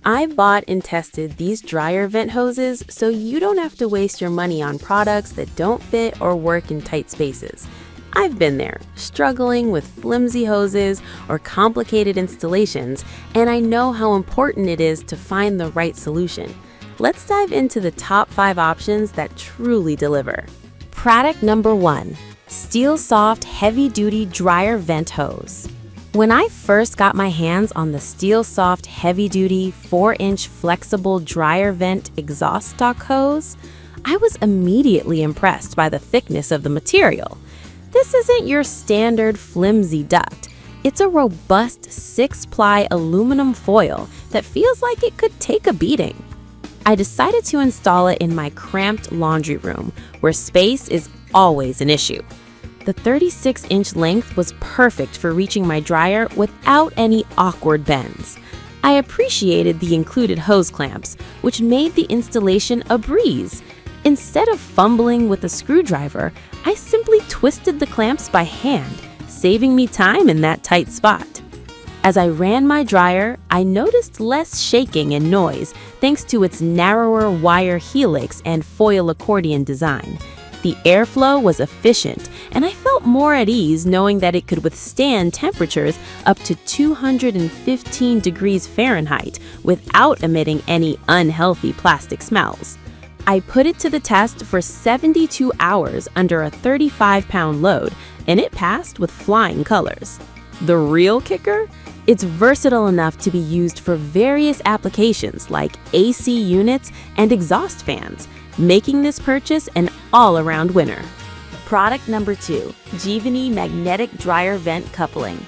I bought and tested these dryer vent hoses so you don't have to waste your money on products that don't fit or work in tight spaces. I've been there, struggling with flimsy hoses or complicated installations, and I know how important it is to find the right solution. Let's dive into the top 5 options that truly deliver. Product number 1, Steel Soft Heavy Duty Dryer Vent Hose. When I first got my hands on the Steel Soft Heavy Duty 4-inch Flexible Dryer Vent Exhaust Stock Hose, I was immediately impressed by the thickness of the material. This isn't your standard flimsy duct. It's a robust 6-ply aluminum foil that feels like it could take a beating. I decided to install it in my cramped laundry room, where space is always an issue. The 36-inch length was perfect for reaching my dryer without any awkward bends. I appreciated the included hose clamps, which made the installation a breeze. Instead of fumbling with a screwdriver, I simply twisted the clamps by hand, saving me time in that tight spot. As I ran my dryer, I noticed less shaking and noise thanks to its narrower wire helix and foil accordion design. The airflow was efficient, and I felt more at ease knowing that it could withstand temperatures up to 215 degrees Fahrenheit without emitting any unhealthy plastic smells. I put it to the test for 72 hours under a 35-pound load, and it passed with flying colors. The real kicker? It's versatile enough to be used for various applications like AC units and exhaust fans, making this purchase an all-around winner. Product number 2, Givini Magnetic Dryer Vent Coupling.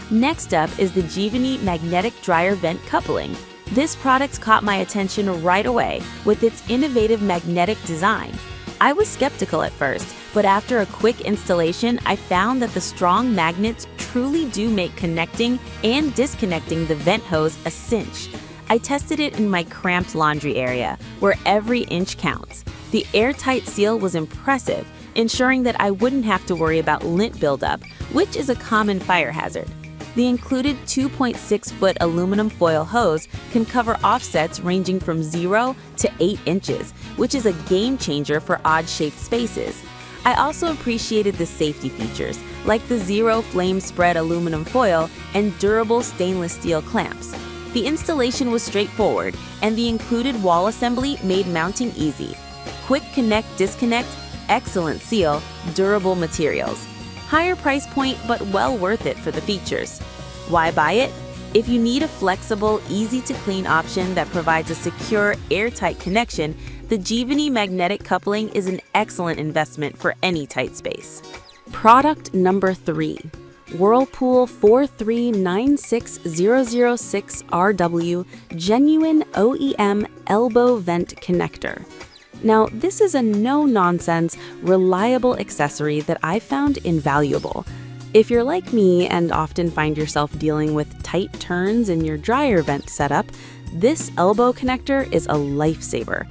Next up is the Givini Magnetic Dryer Vent Coupling. This product caught my attention right away with its innovative magnetic design. I was skeptical at first, but after a quick installation, I found that the strong magnets truly do make connecting and disconnecting the vent hose a cinch. I tested it in my cramped laundry area, where every inch counts. The airtight seal was impressive, ensuring that I wouldn't have to worry about lint buildup, which is a common fire hazard. The included 2.6-foot aluminum foil hose can cover offsets ranging from 0 to 8 inches, which is a game changer for odd-shaped spaces. I also appreciated the safety features, like the zero flame spread aluminum foil and durable stainless steel clamps. The installation was straightforward, and the included wall assembly made mounting easy. Quick connect-disconnect, excellent seal, durable materials. Higher price point, but well worth it for the features. Why buy it? If you need a flexible, easy-to-clean option that provides a secure, airtight connection, the Givini Magnetic Coupling is an excellent investment for any tight space. Product number 3, Whirlpool 4396006RW Genuine OEM Elbow Vent Connector. Now, this is a no-nonsense, reliable accessory that I found invaluable. If you're like me and often find yourself dealing with tight turns in your dryer vent setup, this elbow connector is a lifesaver.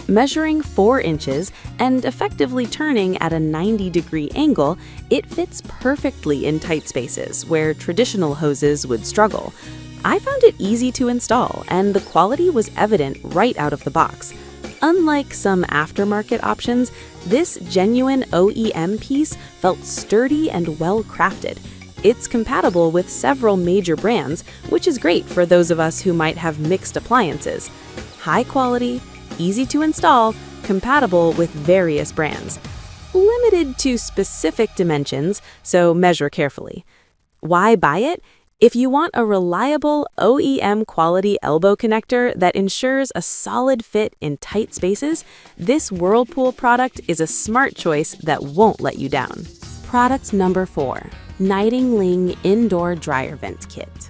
Measuring 4 inches and effectively turning at a 90-degree angle, it fits perfectly in tight spaces where traditional hoses would struggle. I found it easy to install, and the quality was evident right out of the box. Unlike some aftermarket options, this genuine OEM piece felt sturdy and well-crafted. It's compatible with several major brands, which is great for those of us who might have mixed appliances. High quality, easy to install, compatible with various brands. Limited to specific dimensions, so measure carefully. Why buy it? If you want a reliable OEM quality elbow connector that ensures a solid fit in tight spaces, this Whirlpool product is a smart choice that won't let you down. Product number 4, Nightingling Indoor Dryer Vent Kit.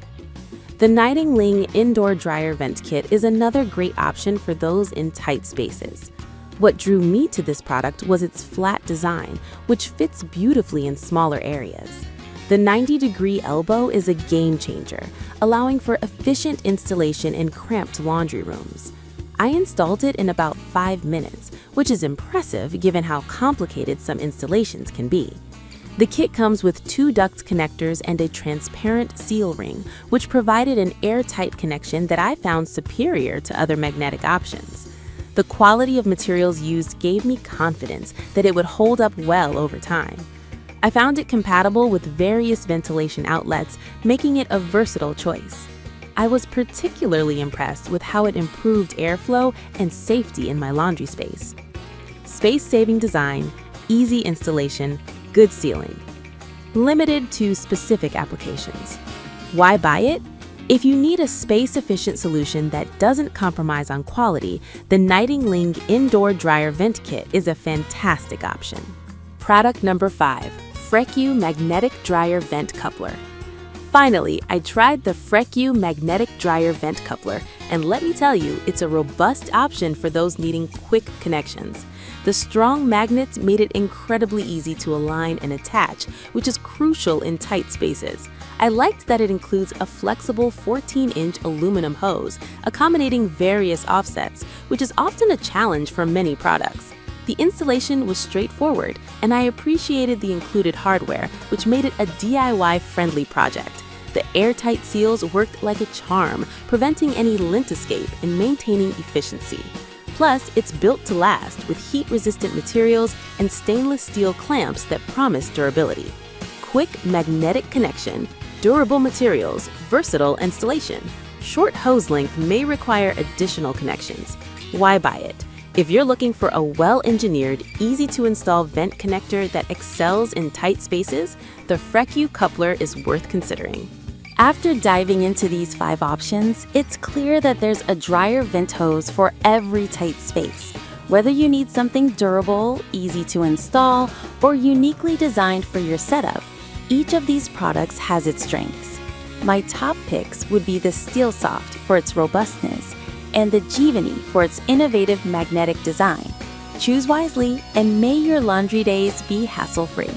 The Nightingling Indoor Dryer Vent Kit is another great option for those in tight spaces. What drew me to this product was its flat design, which fits beautifully in smaller areas. The 90-degree elbow is a game changer, allowing for efficient installation in cramped laundry rooms. I installed it in about 5 minutes, which is impressive given how complicated some installations can be. The kit comes with 2 duct connectors and a transparent seal ring, which provided an airtight connection that I found superior to other magnetic options. The quality of materials used gave me confidence that it would hold up well over time. I found it compatible with various ventilation outlets, making it a versatile choice. I was particularly impressed with how it improved airflow and safety in my laundry space. Space-saving design, easy installation, good sealing. Limited to specific applications. Why buy it? If you need a space-efficient solution that doesn't compromise on quality, the Nightingale Indoor Dryer Vent Kit is a fantastic option. Product number 5, Frecu Magnetic Dryer Vent Coupler. Finally, I tried the Frecu Magnetic Dryer Vent Coupler, and let me tell you, it's a robust option for those needing quick connections. The strong magnets made it incredibly easy to align and attach, which is crucial in tight spaces. I liked that it includes a flexible 14-inch aluminum hose, accommodating various offsets, which is often a challenge for many products. The installation was straightforward, and I appreciated the included hardware, which made it a DIY-friendly project. The airtight seals worked like a charm, preventing any lint escape and maintaining efficiency. Plus, it's built to last with heat-resistant materials and stainless steel clamps that promise durability. Quick magnetic connection, durable materials, versatile installation. Short hose length may require additional connections. Why buy it? If you're looking for a well-engineered, easy-to-install vent connector that excels in tight spaces, the Frecu coupler is worth considering. After diving into these 5 options, it's clear that there's a dryer vent hose for every tight space. Whether you need something durable, easy to install, or uniquely designed for your setup, each of these products has its strengths. My top picks would be the Steel Soft for its robustness and the Jivani for its innovative magnetic design. Choose wisely and may your laundry days be hassle-free.